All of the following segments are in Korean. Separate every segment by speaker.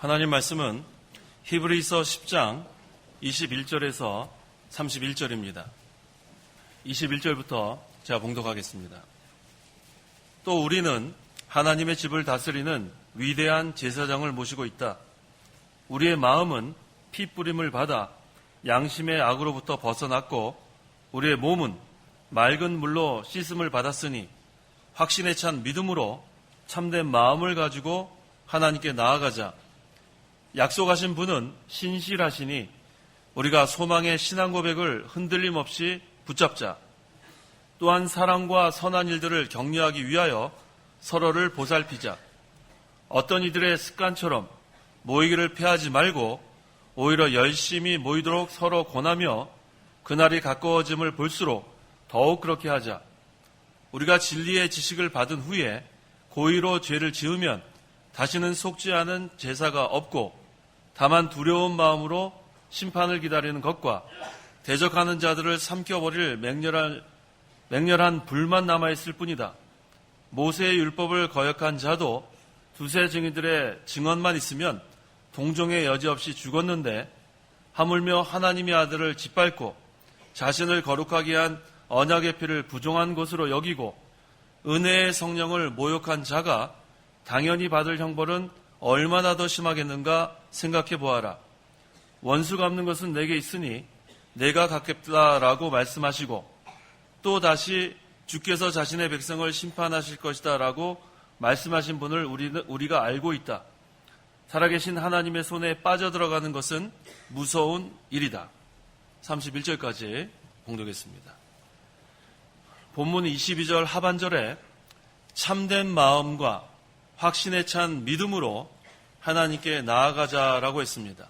Speaker 1: 하나님 말씀은 히브리서 10장 21절에서 31절입니다. 21절부터 제가 봉독하겠습니다. 또 우리는 하나님의 집을 다스리는 위대한 제사장을 모시고 있다. 우리의 마음은 피 뿌림을 받아 양심의 악으로부터 벗어났고 우리의 몸은 맑은 물로 씻음을 받았으니 확신에 찬 믿음으로 참된 마음을 가지고 하나님께 나아가자. 약속하신 분은 신실하시니 우리가 소망의 신앙 고백을 흔들림 없이 붙잡자. 또한 사랑과 선한 일들을 격려하기 위하여 서로를 보살피자. 어떤 이들의 습관처럼 모이기를 피하지 말고 오히려 열심히 모이도록 서로 권하며 그날이 가까워짐을 볼수록 더욱 그렇게 하자. 우리가 진리의 지식을 받은 후에 고의로 죄를 지으면 다시는 속지 않은 제사가 없고 다만 두려운 마음으로 심판을 기다리는 것과 대적하는 자들을 삼켜버릴 맹렬한 불만 남아있을 뿐이다. 모세의 율법을 거역한 자도 두세 증인들의 증언만 있으면 동종의 여지 없이 죽었는데 하물며 하나님의 아들을 짓밟고 자신을 거룩하게 한 언약의 피를 부정한 것으로 여기고 은혜의 성령을 모욕한 자가 당연히 받을 형벌은 얼마나 더 심하겠는가 생각해 보아라. 원수 갚는 것은 내게 있으니 내가 갚겠다라고 말씀하시고 또 다시 주께서 자신의 백성을 심판하실 것이다 라고 말씀하신 분을 우리가 알고 있다. 살아계신 하나님의 손에 빠져들어가는 것은 무서운 일이다. 31절까지 봉독했습니다. 본문 22절 하반절에 참된 마음과 확신에 찬 믿음으로 하나님께 나아가자라고 했습니다.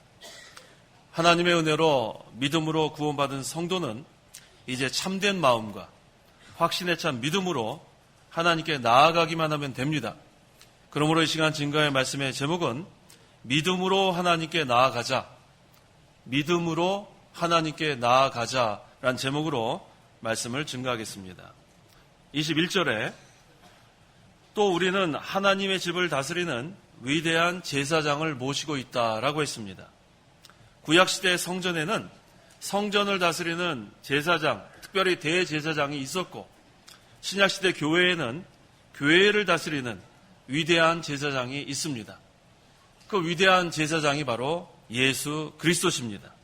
Speaker 1: 하나님의 은혜로 믿음으로 구원받은 성도는 이제 참된 마음과 확신에 찬 믿음으로 하나님께 나아가기만 하면 됩니다. 그러므로 이 시간 증거의 말씀의 제목은 믿음으로 하나님께 나아가자, 믿음으로 하나님께 나아가자라는 제목으로 말씀을 증거하겠습니다. 21절에 또 우리는 하나님의 집을 다스리는 위대한 제사장을 모시고 있다라고 했습니다. 구약시대 성전에는 성전을 다스리는 제사장, 특별히 대제사장이 있었고 신약시대 교회에는 교회를 다스리는 위대한 제사장이 있습니다. 그 위대한 제사장이 바로 예수 그리스도십니다.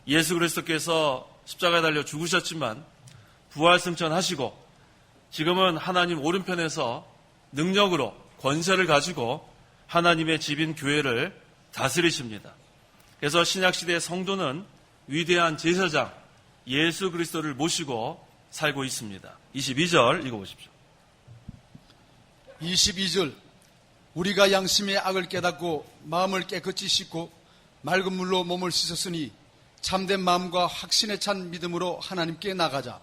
Speaker 1: 예수 그리스도께서 십자가에 달려 죽으셨지만 부활승천하시고 지금은 하나님 오른편에서 능력으로 권세를 가지고 하나님의 집인 교회를 다스리십니다. 그래서 신약시대의 성도는 위대한 제사장 예수 그리스도를 모시고 살고 있습니다. 22절 읽어보십시오.
Speaker 2: 22절 우리가 양심의 악을 깨닫고 마음을 깨끗이 씻고 맑은 물로 몸을 씻었으니 참된 마음과 확신에 찬 믿음으로 하나님께 나가자.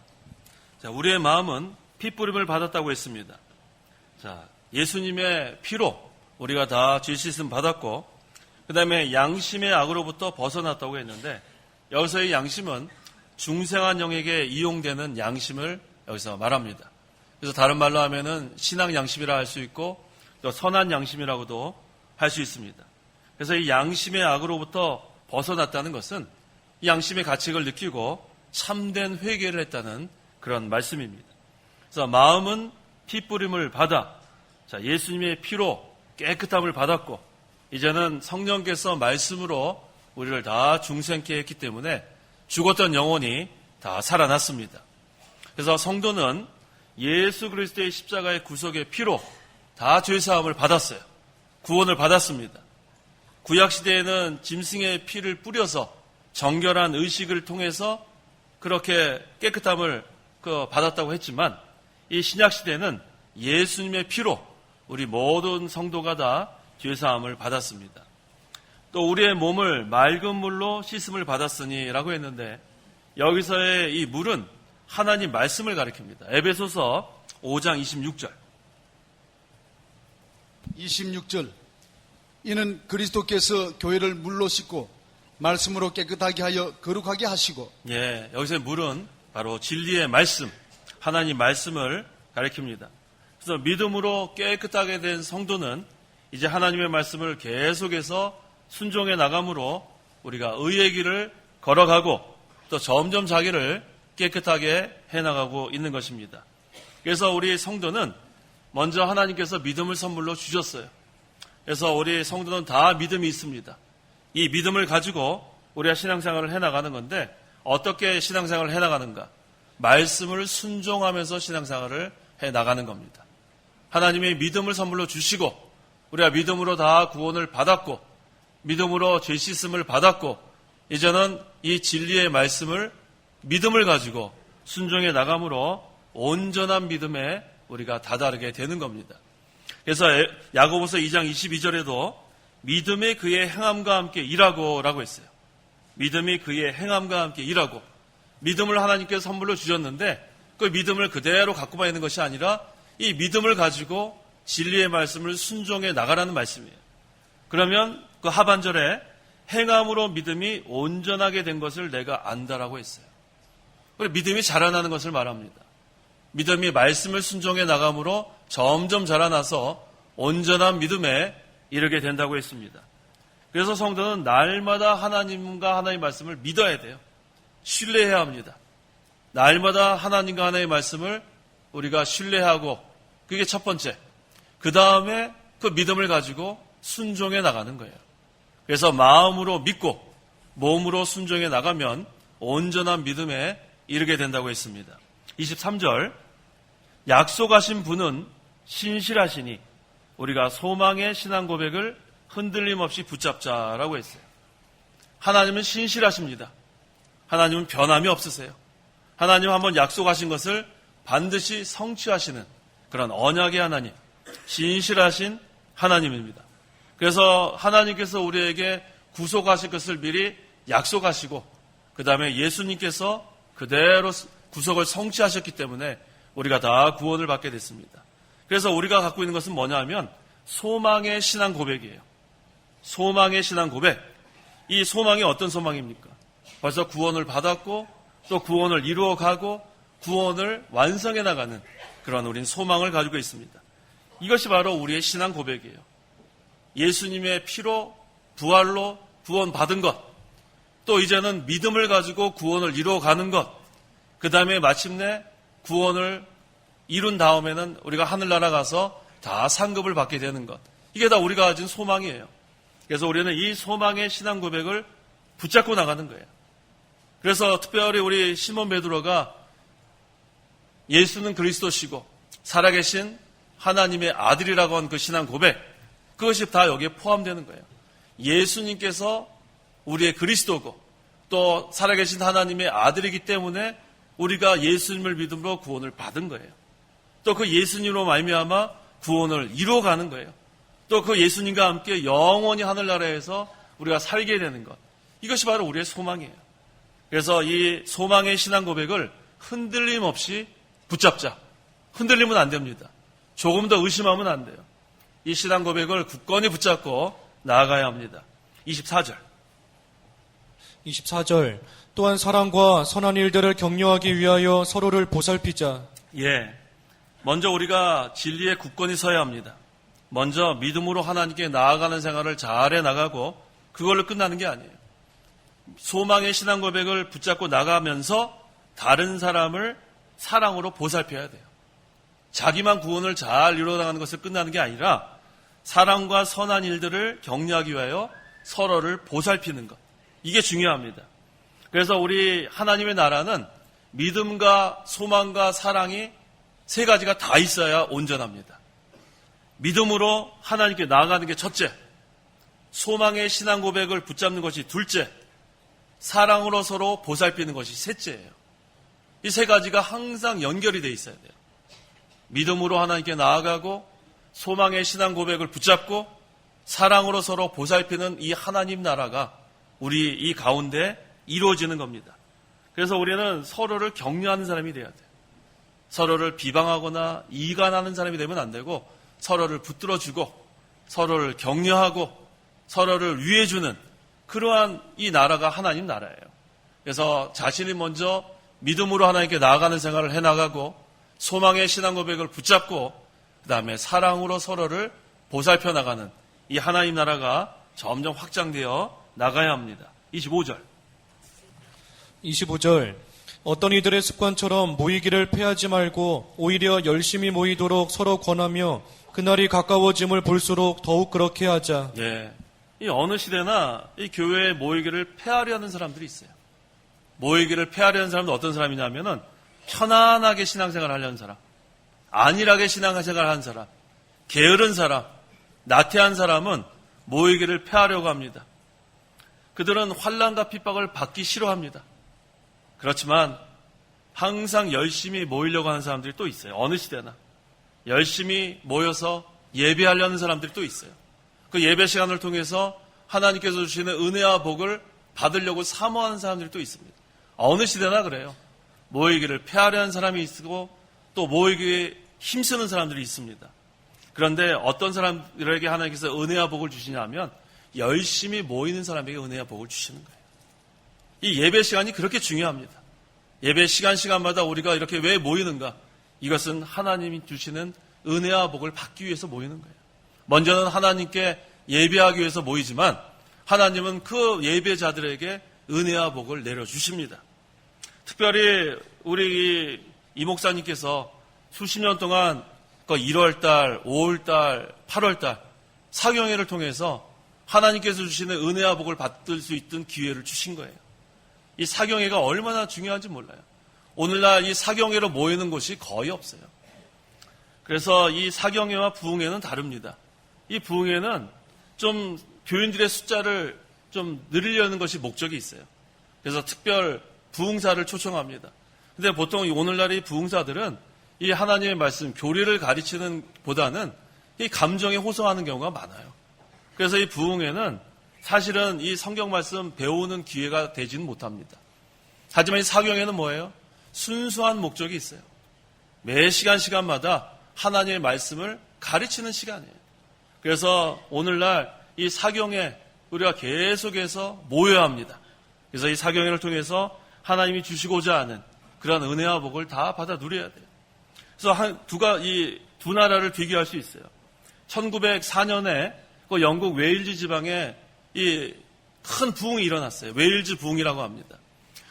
Speaker 1: 자, 우리의 마음은 피뿌림을 받았다고 했습니다. 자, 예수님의 피로 우리가 다 죄 씻음 받았고 그 다음에 양심의 악으로부터 벗어났다고 했는데 여기서의 양심은 중생한 영에게 이용되는 양심을 여기서 말합니다. 그래서 다른 말로 하면은 신앙 양심이라 할 수 있고 또 선한 양심이라고도 할 수 있습니다. 그래서 이 양심의 악으로부터 벗어났다는 것은 이 양심의 가책을 느끼고 참된 회개를 했다는 그런 말씀입니다. 그래서 마음은 피뿌림을 받아 예수님의 피로 깨끗함을 받았고 이제는 성령께서 말씀으로 우리를 다 중생케 했기 때문에 죽었던 영혼이 다 살아났습니다. 그래서 성도는 예수 그리스도의 십자가의 구속의 피로 다 죄사함을 받았어요. 구원을 받았습니다. 구약시대에는 짐승의 피를 뿌려서 정결한 의식을 통해서 그렇게 깨끗함을 받았다고 했지만 이 신약시대는 예수님의 피로 우리 모든 성도가 다 죄사함을 받았습니다. 또 우리의 몸을 맑은 물로 씻음을 받았으니 라고 했는데 여기서의 이 물은 하나님 말씀을 가리킵니다. 에베소서 5장 26절
Speaker 2: 26절 이는 그리스도께서 교회를 물로 씻고 말씀으로 깨끗하게 하여 거룩하게 하시고
Speaker 1: 여기서의 물은 바로 진리의 말씀, 하나님 말씀을 가리킵니다. 그래서 믿음으로 깨끗하게 된 성도는 이제 하나님의 말씀을 계속해서 순종해 나감으로 우리가 의의 길을 걸어가고 또 점점 자기를 깨끗하게 해나가고 있는 것입니다. 그래서 우리 성도는 먼저 하나님께서 믿음을 선물로 주셨어요. 그래서 우리 성도는 다 믿음이 있습니다. 이 믿음을 가지고 우리가 신앙생활을 해나가는 건데 어떻게 신앙생활을 해나가는가? 말씀을 순종하면서 신앙생활을 해나가는 겁니다. 하나님의 믿음을 선물로 주시고 우리가 믿음으로 다 구원을 받았고 믿음으로 죄 씻음을 받았고 이제는 이 진리의 말씀을 믿음을 가지고 순종해 나감으로 온전한 믿음에 우리가 다다르게 되는 겁니다. 그래서 야고보서 2장 22절에도 믿음이 그의 행함과 함께 일하고 라고 했어요. 믿음이 그의 행함과 함께 일하고 믿음을 하나님께서 선물로 주셨는데 그 믿음을 그대로 갖고만 있는 것이 아니라 이 믿음을 가지고 진리의 말씀을 순종해 나가라는 말씀이에요. 그러면 그 하반절에 행함으로 믿음이 온전하게 된 것을 내가 안다라고 했어요. 믿음이 자라나는 것을 말합니다. 믿음이 말씀을 순종해 나감으로 점점 자라나서 온전한 믿음에 이르게 된다고 했습니다. 그래서 성도는 날마다 하나님과 하나님의 말씀을 믿어야 돼요. 신뢰해야 합니다. 날마다 하나님과 하나님의 말씀을 우리가 신뢰하고 그게 첫 번째. 그 다음에 그 믿음을 가지고 순종해 나가는 거예요. 그래서 마음으로 믿고 몸으로 순종해 나가면 온전한 믿음에 이르게 된다고 했습니다. 23절 약속하신 분은 신실하시니 우리가 소망의 신앙 고백을 흔들림 없이 붙잡자라고 했어요. 하나님은 신실하십니다. 하나님은 변함이 없으세요. 하나님은 한번 약속하신 것을 반드시 성취하시는 그런 언약의 하나님, 신실하신 하나님입니다. 그래서 하나님께서 우리에게 구속하실 것을 미리 약속하시고 그 다음에 예수님께서 그대로 구속을 성취하셨기 때문에 우리가 다 구원을 받게 됐습니다. 그래서 우리가 갖고 있는 것은 뭐냐 하면 소망의 신앙 고백이에요. 소망의 신앙 고백. 이 소망이 어떤 소망입니까? 벌써 구원을 받았고 또 구원을 이루어가고 구원을 완성해 나가는 그런 우린 소망을 가지고 있습니다. 이것이 바로 우리의 신앙 고백이에요. 예수님의 피로 부활로 구원받은 것, 또 이제는 믿음을 가지고 구원을 이루어가는 것, 그 다음에 마침내 구원을 이룬 다음에는 우리가 하늘나라 가서 다 상급을 받게 되는 것. 이게 다 우리가 가진 소망이에요. 그래서 우리는 이 소망의 신앙 고백을 붙잡고 나가는 거예요. 그래서 특별히 우리 시몬 베드로가 예수는 그리스도시고 살아계신 하나님의 아들이라고 한 그 신앙 고백, 그것이 다 여기에 포함되는 거예요. 예수님께서 우리의 그리스도고 또 살아계신 하나님의 아들이기 때문에 우리가 예수님을 믿음으로 구원을 받은 거예요. 또 그 예수님으로 말미암아 구원을 이루어가는 거예요. 또 그 예수님과 함께 영원히 하늘나라에서 우리가 살게 되는 것. 이것이 바로 우리의 소망이에요. 그래서 이 소망의 신앙 고백을 흔들림 없이 붙잡자. 흔들리면 안 됩니다. 조금 더 의심하면 안 돼요. 이 신앙 고백을 굳건히 붙잡고 나아가야 합니다. 24절.
Speaker 3: 또한 사랑과 선한 일들을 격려하기 위하여 서로를 보살피자.
Speaker 1: 예. 먼저 우리가 진리에 굳건히 서야 합니다. 먼저 믿음으로 하나님께 나아가는 생활을 잘해 나가고 그걸로 끝나는 게 아니에요. 소망의 신앙 고백을 붙잡고 나가면서 다른 사람을 사랑으로 보살펴야 돼요. 자기만 구원을 잘 이루어나가는 것을 끝나는 게 아니라 사랑과 선한 일들을 격려하기 위하여 서로를 보살피는 것. 이게 중요합니다. 그래서 우리 하나님의 나라는 믿음과 소망과 사랑이 세 가지가 다 있어야 온전합니다. 믿음으로 하나님께 나아가는 게 첫째, 소망의 신앙 고백을 붙잡는 것이 둘째, 사랑으로 서로 보살피는 것이 셋째예요. 이 세 가지가 항상 연결이 돼 있어야 돼요. 믿음으로 하나님께 나아가고 소망의 신앙 고백을 붙잡고 사랑으로 서로 보살피는 이 하나님 나라가 우리 이 가운데 이루어지는 겁니다. 그래서 우리는 서로를 격려하는 사람이 돼야 돼요. 서로를 비방하거나 이간하는 사람이 되면 안 되고 서로를 붙들어주고 서로를 격려하고 서로를 위해주는 그러한 이 나라가 하나님 나라예요. 그래서 자신이 먼저 믿음으로 하나님께 나아가는 생활을 해나가고 소망의 신앙 고백을 붙잡고 그 다음에 사랑으로 서로를 보살펴 나가는 이 하나님 나라가 점점 확장되어 나가야 합니다. 25절.
Speaker 3: 25절. 어떤 이들의 습관처럼 모이기를 패하지 말고 오히려 열심히 모이도록 서로 권하며 그날이 가까워짐을 볼수록 더욱 그렇게 하자.
Speaker 1: 예. 이 어느 시대나 이 교회에 모이기를 패하려 하는 사람들이 있어요. 모이기를 패하려 하는 사람은 어떤 사람이냐면은 편안하게 신앙생활을 하려는 사람, 안일하게 신앙생활을 하는 사람, 게으른 사람, 나태한 사람은 모이기를 패하려고 합니다. 그들은 환난과 핍박을 받기 싫어합니다. 그렇지만 항상 열심히 모이려고 하는 사람들이 또 있어요. 어느 시대나. 열심히 모여서 예배하려는 사람들이 또 있어요. 그 예배 시간을 통해서 하나님께서 주시는 은혜와 복을 받으려고 사모하는 사람들이 또 있습니다. 어느 시대나 그래요. 모이기를 패하려 하는 사람이 있고 또 모이기에 힘쓰는 사람들이 있습니다. 그런데 어떤 사람들에게 하나님께서 은혜와 복을 주시냐면 열심히 모이는 사람에게 은혜와 복을 주시는 거예요. 이 예배 시간이 그렇게 중요합니다. 예배 시간마다 우리가 이렇게 왜 모이는가? 이것은 하나님이 주시는 은혜와 복을 받기 위해서 모이는 거예요. 먼저는 하나님께 예배하기 위해서 모이지만 하나님은 그 예배자들에게 은혜와 복을 내려주십니다. 특별히 우리 이 목사님께서 수십 년 동안 1월달, 5월달, 8월달 사경회를 통해서 하나님께서 주시는 은혜와 복을 받을 수 있던 기회를 주신 거예요. 이 사경회가 얼마나 중요한지 몰라요. 오늘날 이 사경회로 모이는 곳이 거의 없어요. 그래서 이 사경회와 부흥회는 다릅니다. 이 부흥회는 좀 교인들의 숫자를 좀 늘리려는 것이 목적이 있어요. 그래서 특별 부흥사를 초청합니다. 근데 보통 오늘날의 부흥사들은 이 하나님의 말씀, 교리를 가르치는 보다는 이 감정에 호소하는 경우가 많아요. 그래서 이 부흥회는 사실은 이 성경 말씀 배우는 기회가 되지는 못합니다. 하지만 이 사경회는 뭐예요? 순수한 목적이 있어요. 매 시간마다 하나님의 말씀을 가르치는 시간이에요. 그래서 오늘날 이 사경회 우리가 계속해서 모여야 합니다. 그래서 이 사경회를 통해서 하나님이 주시고자 하는 그런 은혜와 복을 다 받아 누려야 돼요. 그래서 이 두 나라를 비교할 수 있어요. 1904년에 그 영국 웨일즈 지방에 이 큰 부흥이 일어났어요. 웨일즈 부흥이라고 합니다.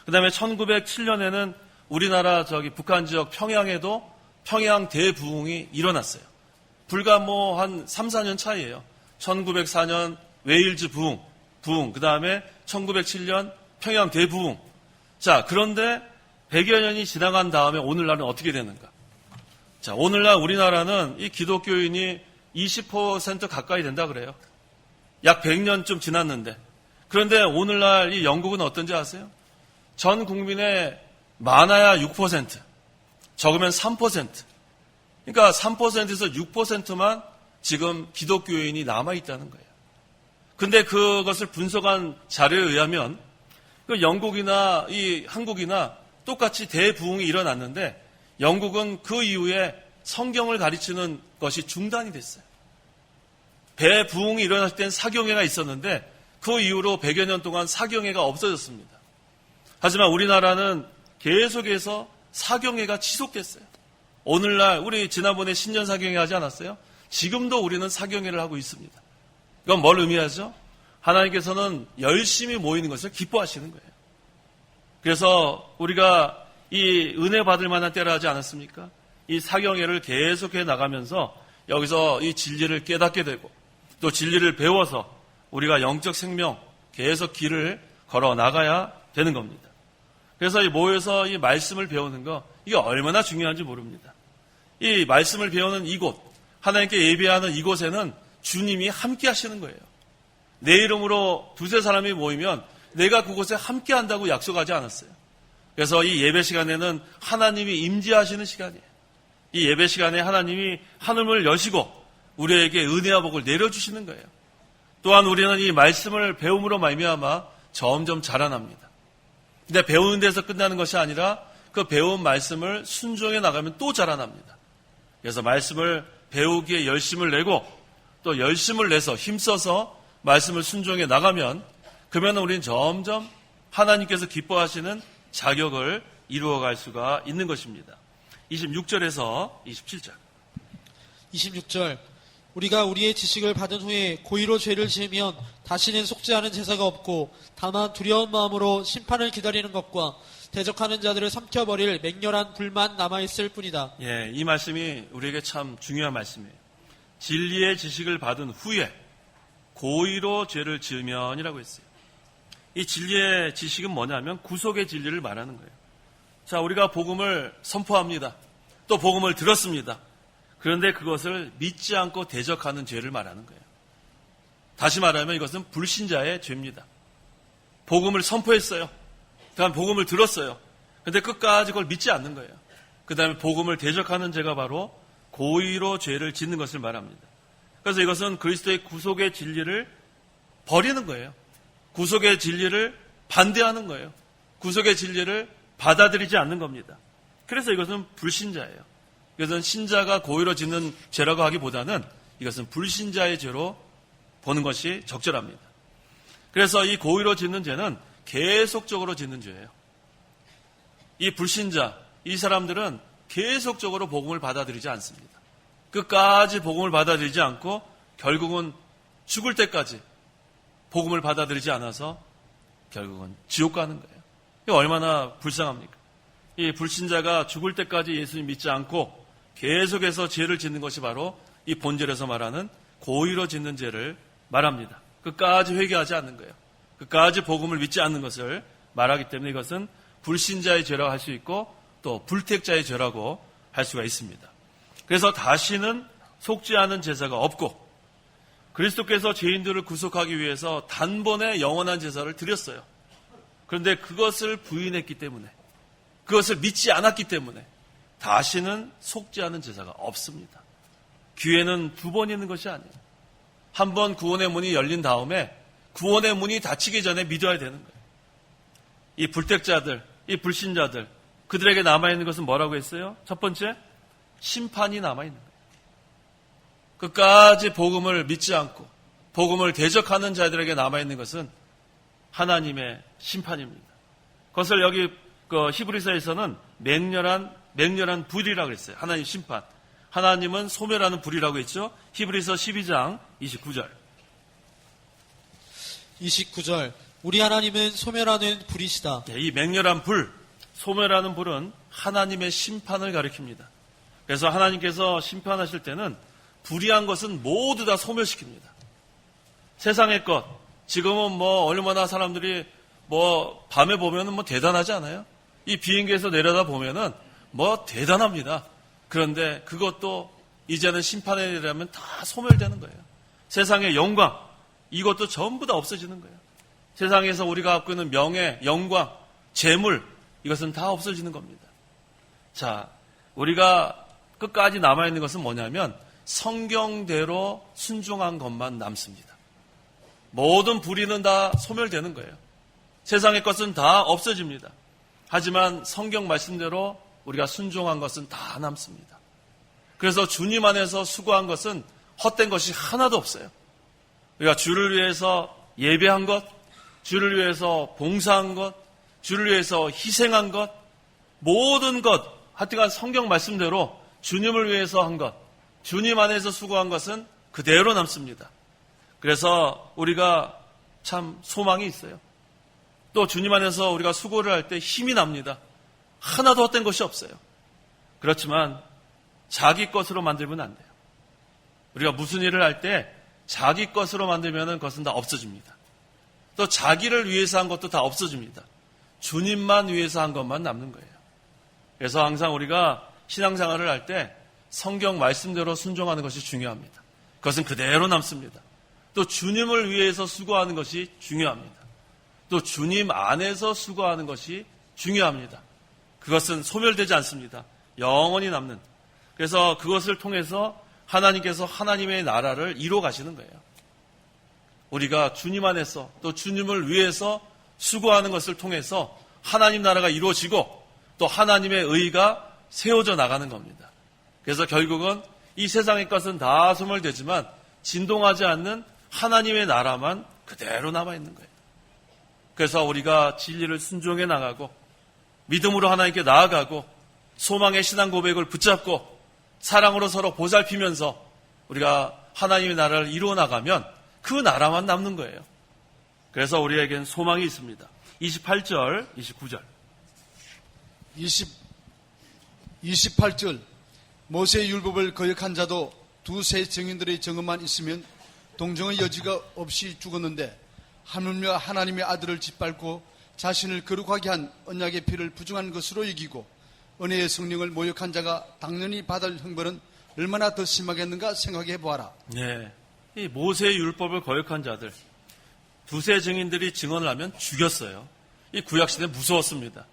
Speaker 1: 그 다음에 1907년에는 우리나라 북한 지역 평양에도 평양 대부흥이 일어났어요. 불과 한 3, 4년 차이예요. 1904년 웨일즈 부흥, 그 다음에 1907년 평양 대부흥. 자, 그런데 100여 년이 지나간 다음에 오늘날은 어떻게 되는가? 자, 오늘날 우리나라는 이 기독교인이 20% 가까이 된다 그래요. 약 100년쯤 지났는데. 그런데 오늘날 이 영국은 어떤지 아세요? 전 국민의 많아야 6%, 적으면 3%. 그러니까 3%에서 6%만 지금 기독교인이 남아있다는 거예요. 근데 그것을 분석한 자료에 의하면 그 영국이나 이 한국이나 똑같이 대부흥이 일어났는데 영국은 그 이후에 성경을 가르치는 것이 중단이 됐어요. 대부흥이 일어났을 땐 사경회가 있었는데 그 이후로 100여 년 동안 사경회가 없어졌습니다. 하지만 우리나라는 계속해서 사경회가 지속됐어요. 오늘날 우리 지난번에 신년 사경회 하지 않았어요? 지금도 우리는 사경회를 하고 있습니다. 이건 뭘 의미하죠? 하나님께서는 열심히 모이는 것을 기뻐하시는 거예요. 그래서 우리가 이 은혜 받을 만한 때라 하지 않았습니까? 이 사경회를 계속해 나가면서 여기서 이 진리를 깨닫게 되고 또 진리를 배워서 우리가 영적 생명 계속 길을 걸어 나가야 되는 겁니다. 그래서 이 모여서 이 말씀을 배우는 거 이게 얼마나 중요한지 모릅니다. 이 말씀을 배우는 이곳, 하나님께 예배하는 이곳에는 주님이 함께 하시는 거예요. 내 이름으로 두세 사람이 모이면 내가 그곳에 함께 한다고 약속하지 않았어요. 그래서 이 예배 시간에는 하나님이 임재하시는 시간이에요. 이 예배 시간에 하나님이 하늘을 여시고 우리에게 은혜와 복을 내려주시는 거예요. 또한 우리는 이 말씀을 배움으로 말미암아 점점 자라납니다. 근데 배우는 데서 끝나는 것이 아니라 그 배운 말씀을 순종해 나가면 또 자라납니다. 그래서 말씀을 배우기에 열심을 내고 또 열심을 내서 힘써서 말씀을 순종해 나가면 그러면 우리는 점점 하나님께서 기뻐하시는 자격을 이루어갈 수가 있는 것입니다. 26절에서 27절.
Speaker 4: 26절. 우리가 우리의 지식을 받은 후에 고의로 죄를 지으면 다시는 속죄하는 제사가 없고 다만 두려운 마음으로 심판을 기다리는 것과 대적하는 자들을 삼켜버릴 맹렬한 불만 남아있을 뿐이다.
Speaker 1: 예, 이 말씀이 우리에게 참 중요한 말씀이에요. 진리의 지식을 받은 후에 고의로 죄를 지으면이라고 했어요. 이 진리의 지식은 뭐냐면 구속의 진리를 말하는 거예요. 자, 우리가 복음을 선포합니다. 또 복음을 들었습니다. 그런데 그것을 믿지 않고 대적하는 죄를 말하는 거예요. 다시 말하면 이것은 불신자의 죄입니다. 복음을 선포했어요. 그다음 복음을 들었어요. 그런데 끝까지 그걸 믿지 않는 거예요. 그 다음에 복음을 대적하는 죄가 바로 고의로 죄를 짓는 것을 말합니다. 그래서 이것은 그리스도의 구속의 진리를 버리는 거예요. 구속의 진리를 반대하는 거예요. 구속의 진리를 받아들이지 않는 겁니다. 그래서 이것은 불신자예요. 이것은 신자가 고의로 짓는 죄라고 하기보다는 이것은 불신자의 죄로 보는 것이 적절합니다. 그래서 이 고의로 짓는 죄는 계속적으로 짓는 죄예요. 이 불신자, 이 사람들은 계속적으로 복음을 받아들이지 않습니다. 끝까지 복음을 받아들이지 않고 결국은 죽을 때까지 복음을 받아들이지 않아서 결국은 지옥 가는 거예요. 이게 얼마나 불쌍합니까? 이 불신자가 죽을 때까지 예수님 믿지 않고 계속해서 죄를 짓는 것이 바로 이 본절에서 말하는 고의로 짓는 죄를 말합니다. 끝까지 회개하지 않는 거예요. 끝까지 복음을 믿지 않는 것을 말하기 때문에 이것은 불신자의 죄라고 할 수 있고 또 불택자의 죄라고 할 수가 있습니다. 그래서 다시는 속지 않은 제사가 없고 그리스도께서 죄인들을 구속하기 위해서 단번에 영원한 제사를 드렸어요. 그런데 그것을 부인했기 때문에 그것을 믿지 않았기 때문에 다시는 속지 않은 제사가 없습니다. 기회는 두 번 있는 것이 아니에요. 한 번 구원의 문이 열린 다음에 구원의 문이 닫히기 전에 믿어야 되는 거예요. 이 불택자들, 이 불신자들, 그들에게 남아있는 것은 뭐라고 했어요? 첫 번째, 심판이 남아있는 거예요. 끝까지 복음을 믿지 않고 복음을 대적하는 자들에게 남아있는 것은 하나님의 심판입니다. 그것을 여기 히브리서에서는 맹렬한 불이라고 했어요. 하나님 심판. 하나님은 소멸하는 불이라고 했죠. 히브리서 12장 29절.
Speaker 4: 29절 우리 하나님은 소멸하는 불이시다.
Speaker 1: 이 맹렬한 불, 소멸하는 불은 하나님의 심판을 가리킵니다. 그래서 하나님께서 심판하실 때는 불의한 것은 모두 다 소멸시킵니다. 세상의 것, 지금은 뭐 얼마나 사람들이 뭐 밤에 보면은 뭐 대단하지 않아요? 이 비행기에서 내려다 보면은 뭐 대단합니다. 그런데 그것도 이제는 심판에 내려면 다 소멸되는 거예요. 세상의 영광, 이것도 전부 다 없어지는 거예요. 세상에서 우리가 갖고 있는 명예, 영광, 재물, 이것은 다 없어지는 겁니다. 자, 우리가 끝까지 남아있는 것은 뭐냐면 성경대로 순종한 것만 남습니다. 모든 불의는 다 소멸되는 거예요. 세상의 것은 다 없어집니다. 하지만 성경 말씀대로 우리가 순종한 것은 다 남습니다. 그래서 주님 안에서 수고한 것은 헛된 것이 하나도 없어요. 우리가 주를 위해서 예배한 것, 주를 위해서 봉사한 것, 주를 위해서 희생한 것, 모든 것, 하여튼간 성경 말씀대로 주님을 위해서 한 것, 주님 안에서 수고한 것은 그대로 남습니다. 그래서 우리가 참 소망이 있어요. 또 주님 안에서 우리가 수고를 할 때 힘이 납니다. 하나도 헛된 것이 없어요. 그렇지만 자기 것으로 만들면 안 돼요. 우리가 무슨 일을 할 때 자기 것으로 만들면 그것은 다 없어집니다. 또 자기를 위해서 한 것도 다 없어집니다. 주님만 위해서 한 것만 남는 거예요. 그래서 항상 우리가 신앙생활을 할 때 성경 말씀대로 순종하는 것이 중요합니다. 그것은 그대로 남습니다. 또 주님을 위해서 수고하는 것이 중요합니다. 또 주님 안에서 수고하는 것이 중요합니다. 그것은 소멸되지 않습니다. 영원히 남는. 그래서 그것을 통해서 하나님께서 하나님의 나라를 이루어 가시는 거예요. 우리가 주님 안에서 또 주님을 위해서 수고하는 것을 통해서 하나님 나라가 이루어지고 또 하나님의 의가 세워져 나가는 겁니다. 그래서 결국은 이 세상의 것은 다 소멸되지만 진동하지 않는 하나님의 나라만 그대로 남아있는 거예요. 그래서 우리가 진리를 순종해 나가고 믿음으로 하나님께 나아가고 소망의 신앙 고백을 붙잡고 사랑으로 서로 보살피면서 우리가 하나님의 나라를 이루어 나가면 그 나라만 남는 거예요. 그래서 우리에겐 소망이 있습니다. 28절, 29절.
Speaker 2: 28절 모세의 율법을 거역한 자도 두세 증인들의 증언만 있으면 동정의 여지가 없이 죽었는데 하물며 하나님의 아들을 짓밟고 자신을 거룩하게 한 언약의 피를 부정한 것으로 이기고 은혜의 성령을 모욕한 자가 당연히 받을 형벌은 얼마나 더 심하겠는가 생각해 보아라.
Speaker 1: 네, 이 모세의 율법을 거역한 자들 두세 증인들이 증언을 하면 죽였어요. 이 구약시대 무서웠습니다.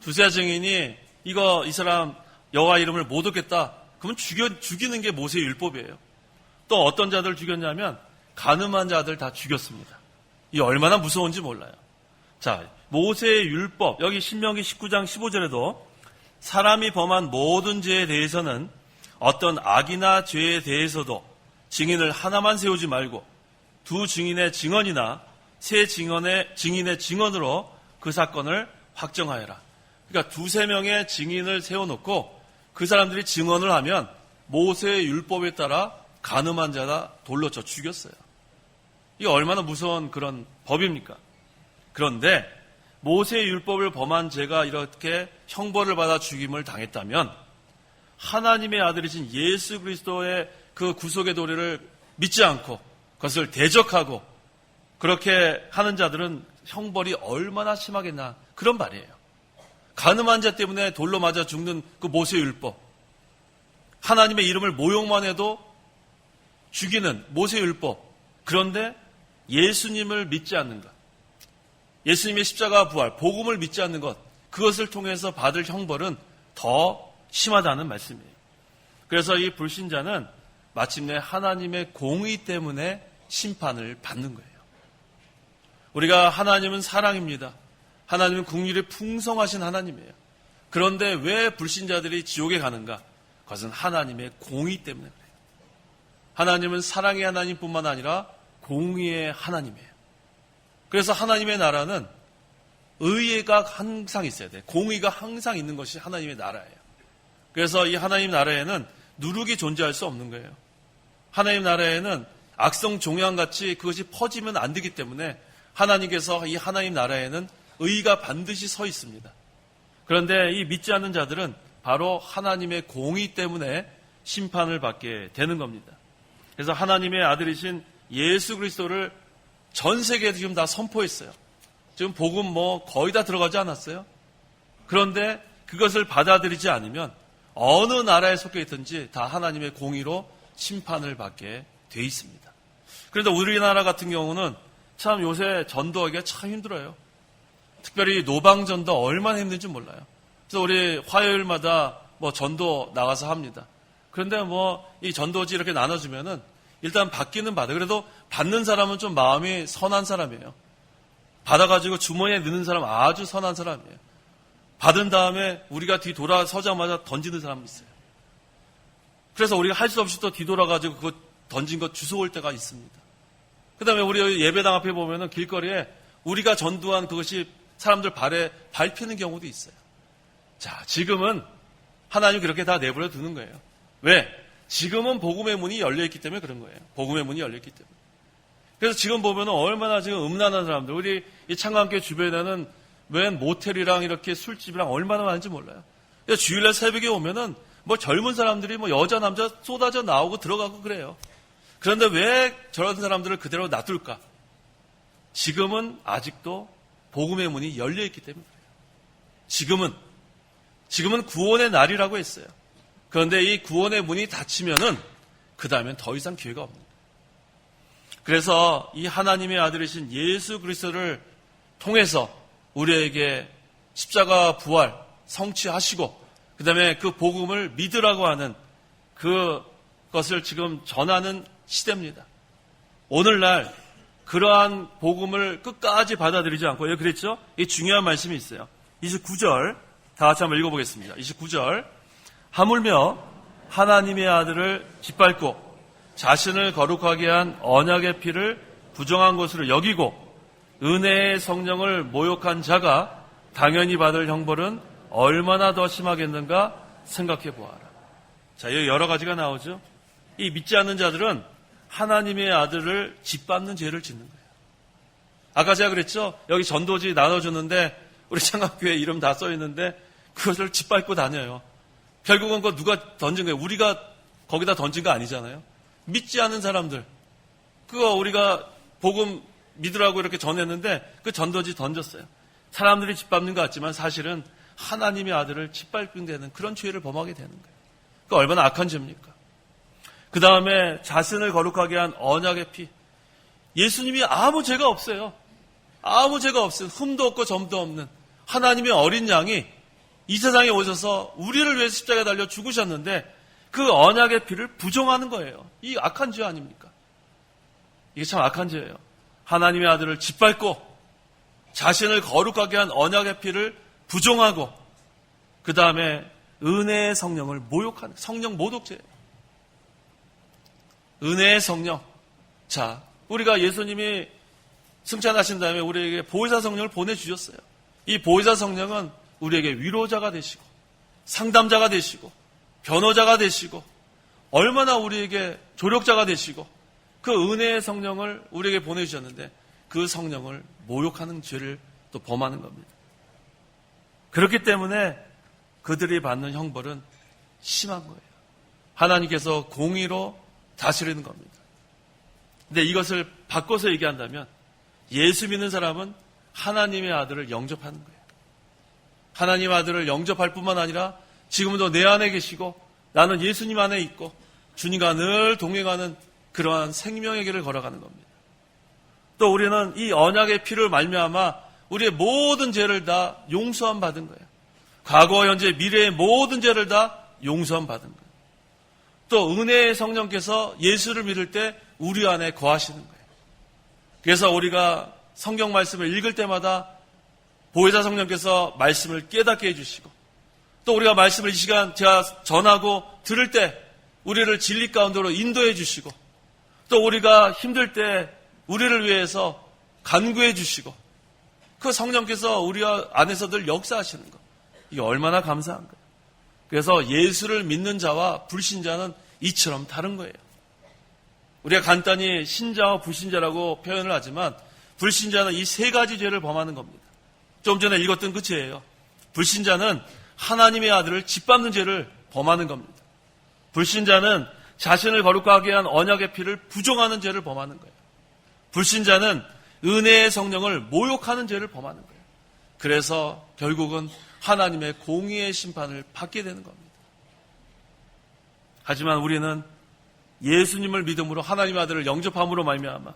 Speaker 1: 두세 증인이 이 사람 여호와 이름을 못 얻겠다. 그러면 죽이는 게 모세의 율법이에요. 또 어떤 자들 죽였냐면 간음한 자들 다 죽였습니다. 이 얼마나 무서운지 몰라요. 자, 모세의 율법 여기 신명기 19장 15절에도 사람이 범한 모든 죄에 대해서는 어떤 악이나 죄에 대해서도 증인을 하나만 세우지 말고 두 증인의 증언이나 세 증인의 증언으로 그 사건을 확정하여라. 그러니까 두세 명의 증인을 세워놓고 그 사람들이 증언을 하면 모세의 율법에 따라 간음한 자다 돌로 쳐 죽였어요. 이게 얼마나 무서운 그런 법입니까? 그런데 모세의 율법을 범한 죄가 이렇게 형벌을 받아 죽임을 당했다면 하나님의 아들이신 예수 그리스도의 그 구속의 도리를 믿지 않고 그것을 대적하고 그렇게 하는 자들은 형벌이 얼마나 심하겠나 그런 말이에요. 간음한 자 때문에 돌로 맞아 죽는 그 모세의 율법, 하나님의 이름을 모욕만 해도 죽이는 모세의 율법, 그런데 예수님을 믿지 않는 것, 예수님의 십자가 부활, 복음을 믿지 않는 것, 그것을 통해서 받을 형벌은 더 심하다는 말씀이에요. 그래서 이 불신자는 마침내 하나님의 공의 때문에 심판을 받는 거예요. 우리가 하나님은 사랑입니다. 하나님은 긍휼이 풍성하신 하나님이에요. 그런데 왜 불신자들이 지옥에 가는가? 그것은 하나님의 공의 때문에 그래요. 하나님은 사랑의 하나님뿐만 아니라 공의의 하나님이에요. 그래서 하나님의 나라는 의가 항상 있어야 돼요. 공의가 항상 있는 것이 하나님의 나라예요. 그래서 이 하나님 나라에는 누룩이 존재할 수 없는 거예요. 하나님 나라에는 악성 종양같이 그것이 퍼지면 안 되기 때문에 하나님께서 이 하나님 나라에는 의가 반드시 서 있습니다. 그런데 이 믿지 않는 자들은 바로 하나님의 공의 때문에 심판을 받게 되는 겁니다. 그래서 하나님의 아들이신 예수 그리스도를 전 세계에 지금 다 선포했어요. 지금 복음 거의 다 들어가지 않았어요? 그런데 그것을 받아들이지 않으면 어느 나라에 속해 있든지 다 하나님의 공의로 심판을 받게 돼 있습니다. 그런데 우리나라 같은 경우는 참 요새 전도하기가 참 힘들어요. 특별히 노방전도 얼마나 힘든지 몰라요. 그래서 우리 화요일마다 전도 나가서 합니다. 그런데 이 전도지 이렇게 나눠주면은 일단 받기는 받아요. 그래도 받는 사람은 좀 마음이 선한 사람이에요. 받아가지고 주머니에 넣는 사람 아주 선한 사람이에요. 받은 다음에 우리가 뒤돌아서자마자 던지는 사람이 있어요. 그래서 우리가 할 수 없이 또 뒤돌아가지고 그거 던진 것 주워올 때가 있습니다. 그 다음에 우리 예배당 앞에 보면은 길거리에 우리가 전도한 그것이 사람들 발에 밟히는 경우도 있어요. 자, 지금은 하나님 그렇게 다 내버려 두는 거예요. 왜? 지금은 복음의 문이 열려있기 때문에 그런 거예요. 복음의 문이 열려있기 때문에. 그래서 지금 보면은 얼마나 지금 음란한 사람들, 우리 이 창간교회 주변에는 웬 모텔이랑 이렇게 술집이랑 얼마나 많은지 몰라요. 주일날 새벽에 오면은 젊은 사람들이 여자, 남자 쏟아져 나오고 들어가고 그래요. 그런데 왜 저런 사람들을 그대로 놔둘까? 지금은 아직도 복음의 문이 열려있기 때문에 그래요. 지금은 구원의 날이라고 했어요. 그런데 이 구원의 문이 닫히면은 그 다음엔 더 이상 기회가 없는 거예요. 그래서 이 하나님의 아들이신 예수 그리스도를 통해서 우리에게 십자가 부활 성취하시고 그 다음에 그 복음을 믿으라고 하는 그것을 지금 전하는 시대입니다. 오늘날 그러한 복음을 끝까지 받아들이지 않고, 여기 그랬죠? 이 중요한 말씀이 있어요. 29절, 다 같이 한번 읽어보겠습니다. 29절. 하물며 하나님의 아들을 짓밟고 자신을 거룩하게 한 언약의 피를 부정한 것으로 여기고 은혜의 성령을 모욕한 자가 당연히 받을 형벌은 얼마나 더 심하겠는가 생각해 보아라. 자, 여기 여러 가지가 나오죠. 이 믿지 않는 자들은 하나님의 아들을 짓밟는 죄를 짓는 거예요. 아까 제가 그랬죠? 여기 전도지 나눠주는데 우리 창갑교회 이름 다 써있는데 그것을 짓밟고 다녀요. 결국은 그거 누가 던진 거예요? 우리가 거기다 던진 거 아니잖아요. 믿지 않은 사람들. 그거 우리가 복음 믿으라고 이렇게 전했는데 그 전도지 던졌어요. 사람들이 짓밟는 것 같지만 사실은 하나님의 아들을 짓밟게 되는 그런 죄를 범하게 되는 거예요. 그 얼마나 악한 죄입니까? 그 다음에 자신을 거룩하게 한 언약의 피. 예수님이 아무 죄가 없어요. 아무 죄가 없어요. 흠도 없고 점도 없는 하나님의 어린 양이 이 세상에 오셔서 우리를 위해서 십자가에 달려 죽으셨는데 그 언약의 피를 부정하는 거예요. 이 악한 죄 아닙니까? 이게 참 악한 죄예요. 하나님의 아들을 짓밟고 자신을 거룩하게 한 언약의 피를 부정하고 그 다음에 은혜의 성령을 모욕하는 성령 모독죄예요. 은혜의 성령. 자, 우리가 예수님이 승천하신 다음에 우리에게 보혜사 성령을 보내주셨어요. 이 보혜사 성령은 우리에게 위로자가 되시고 상담자가 되시고 변호자가 되시고 얼마나 우리에게 조력자가 되시고 그 은혜의 성령을 우리에게 보내주셨는데 그 성령을 모욕하는 죄를 또 범하는 겁니다. 그렇기 때문에 그들이 받는 형벌은 심한 거예요. 하나님께서 공의로 다스리는 겁니다. 근데 이것을 바꿔서 얘기한다면 예수 믿는 사람은 하나님의 아들을 영접하는 거예요. 하나님 아들을 영접할 뿐만 아니라 지금도 내 안에 계시고 나는 예수님 안에 있고 주님과 늘 동행하는 그러한 생명의 길을 걸어가는 겁니다. 또 우리는 이 언약의 피를 말미암아 우리의 모든 죄를 다 용서함 받은 거예요. 과거, 현재, 미래의 모든 죄를 다 용서함 받은 거예요. 또 은혜의 성령께서 예수를 믿을 때 우리 안에 거하시는 거예요. 그래서 우리가 성경 말씀을 읽을 때마다 보혜사 성령께서 말씀을 깨닫게 해주시고 또 우리가 말씀을 이 시간 제가 전하고 들을 때 우리를 진리 가운데로 인도해 주시고 또 우리가 힘들 때 우리를 위해서 간구해 주시고 그 성령께서 우리 안에서 늘 역사하시는 것. 이게 얼마나 감사한 거예요. 그래서 예수를 믿는 자와 불신자는 이처럼 다른 거예요. 우리가 간단히 신자와 불신자라고 표현을 하지만 불신자는 이 세 가지 죄를 범하는 겁니다. 좀 전에 읽었던 그 죄예요. 불신자는 하나님의 아들을 짓밟는 죄를 범하는 겁니다. 불신자는 자신을 거룩하게 한 언약의 피를 부정하는 죄를 범하는 거예요. 불신자는 은혜의 성령을 모욕하는 죄를 범하는 거예요. 그래서 결국은 하나님의 공의의 심판을 받게 되는 겁니다. 하지만 우리는 예수님을 믿음으로 하나님의 아들을 영접함으로 말미암아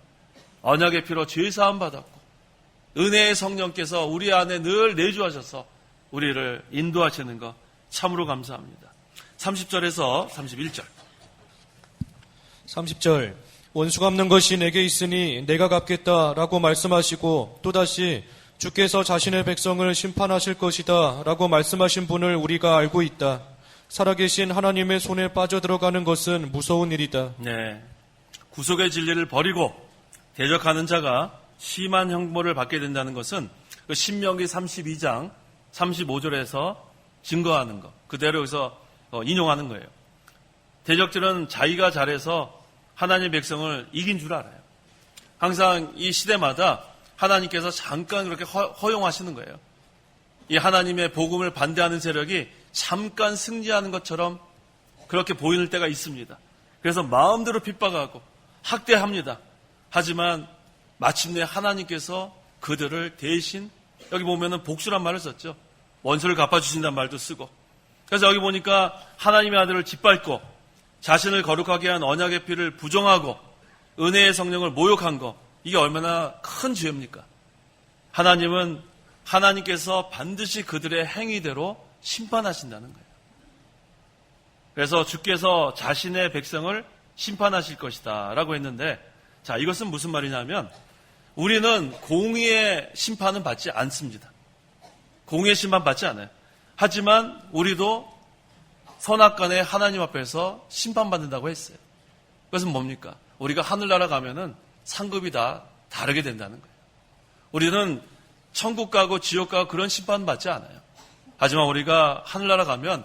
Speaker 1: 언약의 피로 죄사함 받았고 은혜의 성령께서 우리 안에 늘 내주하셔서 우리를 인도하시는 것 참으로 감사합니다. 30절에서 31절.
Speaker 3: 30절. 원수 갚는 것이 내게 있으니 내가 갚겠다라고 말씀하시고 또다시 주께서 자신의 백성을 심판하실 것이다 라고 말씀하신 분을 우리가 알고 있다. 살아계신 하나님의 손에 빠져들어가는 것은 무서운 일이다.
Speaker 1: 네, 구속의 진리를 버리고 대적하는 자가 심한 형벌을 받게 된다는 것은 그 신명기 32장 35절에서 증거하는 것, 그대로 여기서 인용하는 거예요. 대적들은 자기가 잘해서 하나님의 백성을 이긴 줄 알아요. 항상 이 시대마다 하나님께서 잠깐 그렇게 허용하시는 거예요. 이 하나님의 복음을 반대하는 세력이 잠깐 승리하는 것처럼 그렇게 보이는 때가 있습니다. 그래서 마음대로 핍박하고 학대합니다. 하지만 마침내 하나님께서 그들을 대신 여기 보면은 복수란 말을 썼죠. 원수를 갚아주신다는 말도 쓰고. 그래서 여기 보니까 하나님의 아들을 짓밟고 자신을 거룩하게 한 언약의 피를 부정하고 은혜의 성령을 모욕한 거, 이게 얼마나 큰 죄입니까? 하나님은 하나님께서 반드시 그들의 행위대로 심판하신다는 거예요. 그래서 주께서 자신의 백성을 심판하실 것이다 라고 했는데, 자, 이것은 무슨 말이냐면 우리는 공의의 심판은 받지 않습니다. 공의의 심판 받지 않아요. 하지만 우리도 선악간에 하나님 앞에서 심판받는다고 했어요. 그것은 뭡니까? 우리가 하늘나라 가면은 상급이 다 다르게 된다는 거예요. 우리는 천국 가고 지옥 가고 그런 심판 받지 않아요. 하지만 우리가 하늘나라 가면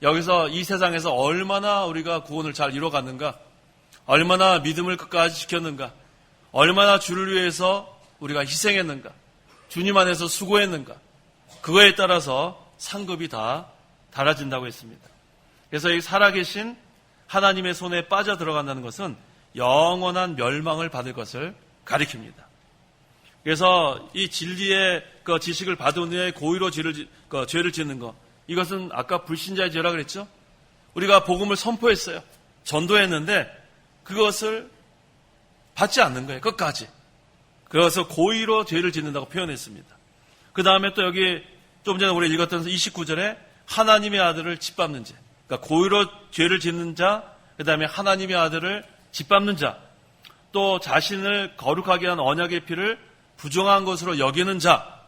Speaker 1: 여기서 이 세상에서 얼마나 우리가 구원을 잘 이뤄갔는가, 얼마나 믿음을 끝까지 지켰는가, 얼마나 주를 위해서 우리가 희생했는가, 주님 안에서 수고했는가, 그거에 따라서 상급이 다 달라진다고 했습니다. 그래서 이 살아계신 하나님의 손에 빠져 들어간다는 것은 영원한 멸망을 받을 것을 가리킵니다. 그래서 이 진리의 그 지식을 받은 후에 고의로 죄를 짓는 것, 이것은 아까 불신자의 죄라 그랬죠? 우리가 복음을 선포했어요. 전도했는데 그것을 받지 않는 거예요. 끝까지. 그래서 고의로 죄를 짓는다고 표현했습니다. 그 다음에 또 여기 좀 전에 우리 읽었던 29절에 하나님의 아들을 짓밟는 죄. 그러니까 고의로 죄를 짓는 자, 그 다음에 하나님의 아들을 짓밟는 자, 또 자신을 거룩하게 한 언약의 피를 부정한 것으로 여기는 자,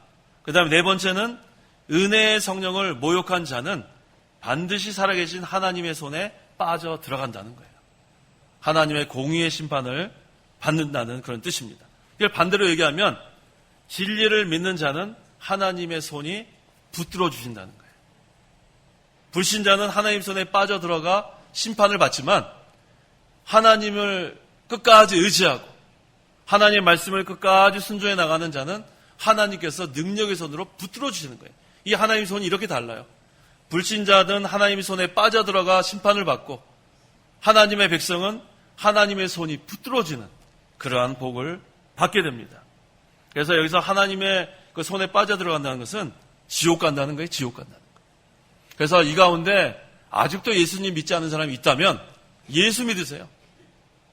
Speaker 1: 그 다음에 네 번째는 은혜의 성령을 모욕한 자는 반드시 살아계신 하나님의 손에 빠져 들어간다는 거예요. 하나님의 공의의 심판을 받는다는 그런 뜻입니다. 이걸 반대로 얘기하면 진리를 믿는 자는 하나님의 손이 붙들어 주신다는 거예요. 불신자는 하나님 손에 빠져 들어가 심판을 받지만 하나님을 끝까지 의지하고 하나님의 말씀을 끝까지 순종해 나가는 자는 하나님께서 능력의 손으로 붙들어 주시는 거예요. 이 하나님의 손이 이렇게 달라요. 불신자든 하나님의 손에 빠져 들어가 심판을 받고 하나님의 백성은 하나님의 손이 붙들어지는 그러한 복을 받게 됩니다. 그래서 여기서 하나님의 그 손에 빠져 들어간다는 것은 지옥 간다는 거예요. 지옥 간다는 거예요. 그래서 이 가운데 아직도 예수님 믿지 않는 사람이 있다면 예수 믿으세요.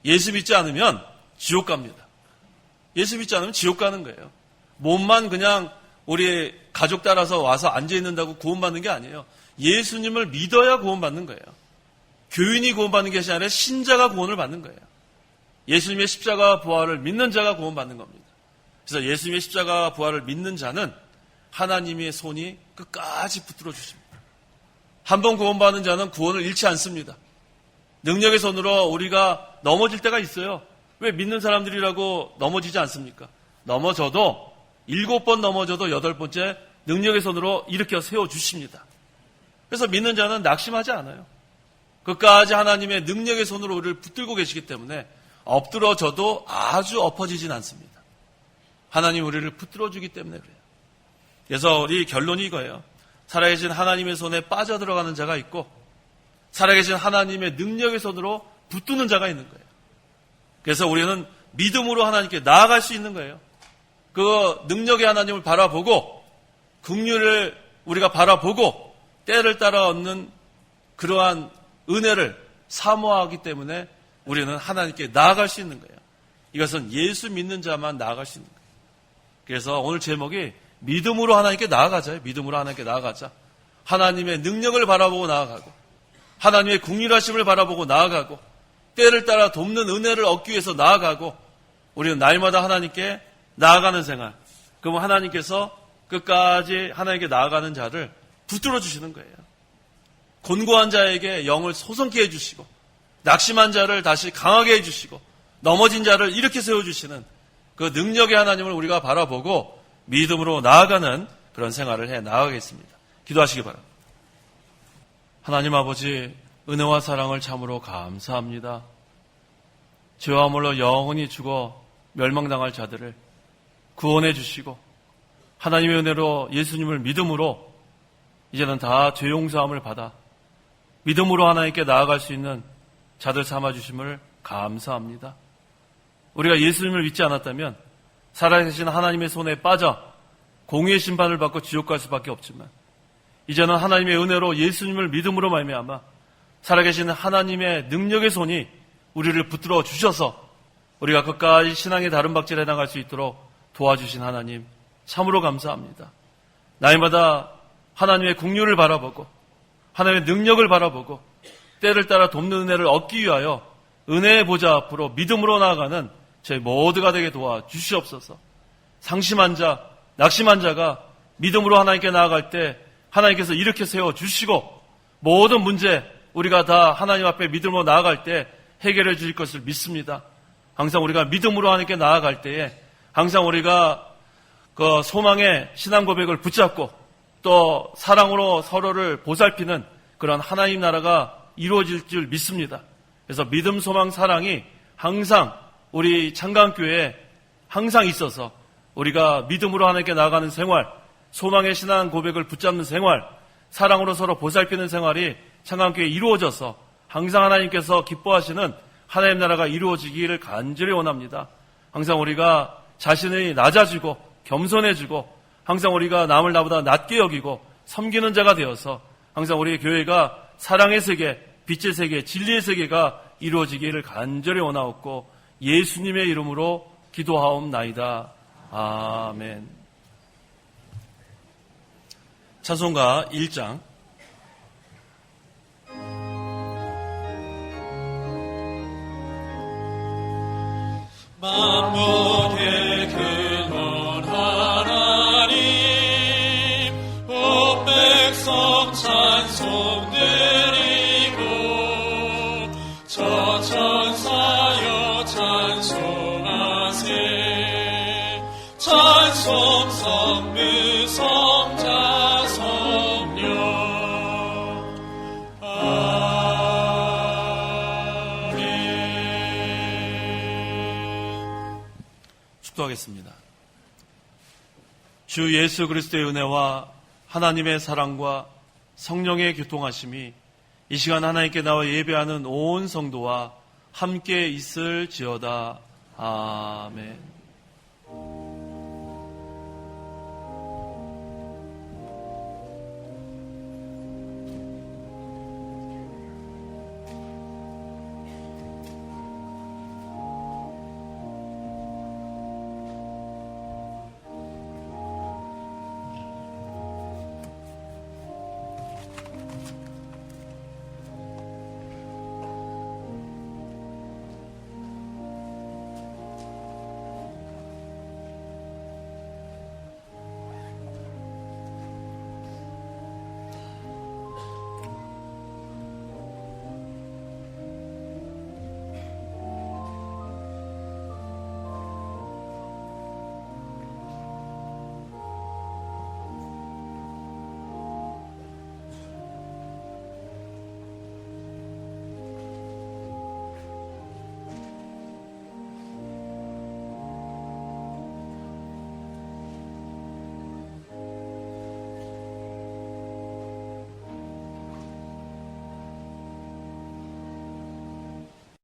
Speaker 1: 예수 믿지 않으면 지옥 갑니다. 예수 믿지 않으면 지옥 가는 거예요. 몸만 그냥 우리 가족 따라서 와서 앉아있는다고 구원받는 게 아니에요. 예수님을 믿어야 구원받는 거예요. 교인이 구원받는 것이 아니라 신자가 구원을 받는 거예요. 예수님의 십자가 부활을 믿는 자가 구원받는 겁니다. 그래서 예수님의 십자가 부활을 믿는 자는 하나님의 손이 끝까지 붙들어 주십니다. 한 번 구원받는 자는 구원을 잃지 않습니다. 능력의 손으로 우리가 넘어질 때가 있어요. 왜 믿는 사람들이라고 넘어지지 않습니까? 넘어져도 7번 넘어져도 8번째 능력의 손으로 일으켜 세워주십니다. 그래서 믿는 자는 낙심하지 않아요. 끝까지 하나님의 능력의 손으로 우리를 붙들고 계시기 때문에 엎드러져도 아주 엎어지진 않습니다. 하나님 우리를 붙들어주기 때문에 그래요. 그래서 우리 결론이 이거예요. 살아계신 하나님의 손에 빠져들어가는 자가 있고 살아계신 하나님의 능력의 손으로 붙드는 자가 있는 거예요. 그래서 우리는 믿음으로 하나님께 나아갈 수 있는 거예요. 그 능력의 하나님을 바라보고 긍휼을 우리가 바라보고 때를 따라 얻는 그러한 은혜를 사모하기 때문에 우리는 하나님께 나아갈 수 있는 거예요. 이것은 예수 믿는 자만 나아갈 수 있는 거예요. 그래서 오늘 제목이 믿음으로 하나님께 나아가자. 믿음으로 하나님께 나아가자. 하나님의 능력을 바라보고 나아가고 하나님의 긍휼하심을 바라보고 나아가고 때를 따라 돕는 은혜를 얻기 위해서 나아가고 우리는 날마다 하나님께 나아가는 생활. 그러면 하나님께서 끝까지 하나님께 나아가는 자를 붙들어 주시는 거예요. 곤고한 자에게 영을 솟성케 해주시고 낙심한 자를 다시 강하게 해주시고 넘어진 자를 일으켜 세워주시는 그 능력의 하나님을 우리가 바라보고 믿음으로 나아가는 그런 생활을 해 나가겠습니다. 기도하시기 바랍니다. 하나님 아버지, 은혜와 사랑을 참으로 감사합니다. 죄와 물로 영원히 죽어 멸망당할 자들을 구원해 주시고 하나님의 은혜로 예수님을 믿음으로 이제는 다 죄 용서함을 받아 믿음으로 하나님께 나아갈 수 있는 자들 삼아주심을 감사합니다. 우리가 예수님을 믿지 않았다면 살아계신 하나님의 손에 빠져 공의의 심판을 받고 지옥 갈 수밖에 없지만 이제는 하나님의 은혜로 예수님을 믿음으로 말미암아 살아계신 하나님의 능력의 손이 우리를 붙들어 주셔서 우리가 끝까지 신앙의 다른 박질에 나갈 수 있도록 도와주신 하나님 참으로 감사합니다. 날마다 하나님의 긍휼을 바라보고 하나님의 능력을 바라보고 때를 따라 돕는 은혜를 얻기 위하여 은혜의 보좌 앞으로 믿음으로 나아가는 저희 모두가 되게 도와주시옵소서. 상심한 자, 낙심한 자가 믿음으로 하나님께 나아갈 때 하나님께서 일으켜 세워주시고 모든 문제 우리가 다 하나님 앞에 믿음으로 나아갈 때 해결해 주실 것을 믿습니다. 항상 우리가 믿음으로 하나님께 나아갈 때에 항상 우리가 그 소망의 신앙 고백을 붙잡고 또 사랑으로 서로를 보살피는 그런 하나님 나라가 이루어질 줄 믿습니다. 그래서 믿음, 소망, 사랑이 항상 우리 창강교회에 항상 있어서 우리가 믿음으로 하나님께 나아가는 생활, 소망의 신앙 고백을 붙잡는 생활, 사랑으로 서로 보살피는 생활이 창강교회에 이루어져서 항상 하나님께서 기뻐하시는 하나님 나라가 이루어지기를 간절히 원합니다. 항상 우리가 자신이 낮아지고 겸손해지고 항상 우리가 남을 나보다 낮게 여기고 섬기는 자가 되어서 항상 우리 교회가 사랑의 세계, 빛의 세계, 진리의 세계가 이루어지기를 간절히 원하옵고 예수님의 이름으로 기도하옵나이다. 아멘. 찬송가 1장.
Speaker 4: 만국의 근원 하나님, 온 백성 찬송 드리고 저 천사여 찬송하세. 찬송 성부 성자 성령.
Speaker 1: 축도하겠습니다. 주 예수 그리스도의 은혜와 하나님의 사랑과 성령의 교통하심이 이 시간 하나님께 나와 예배하는 온 성도와 함께 있을지어다. 아멘.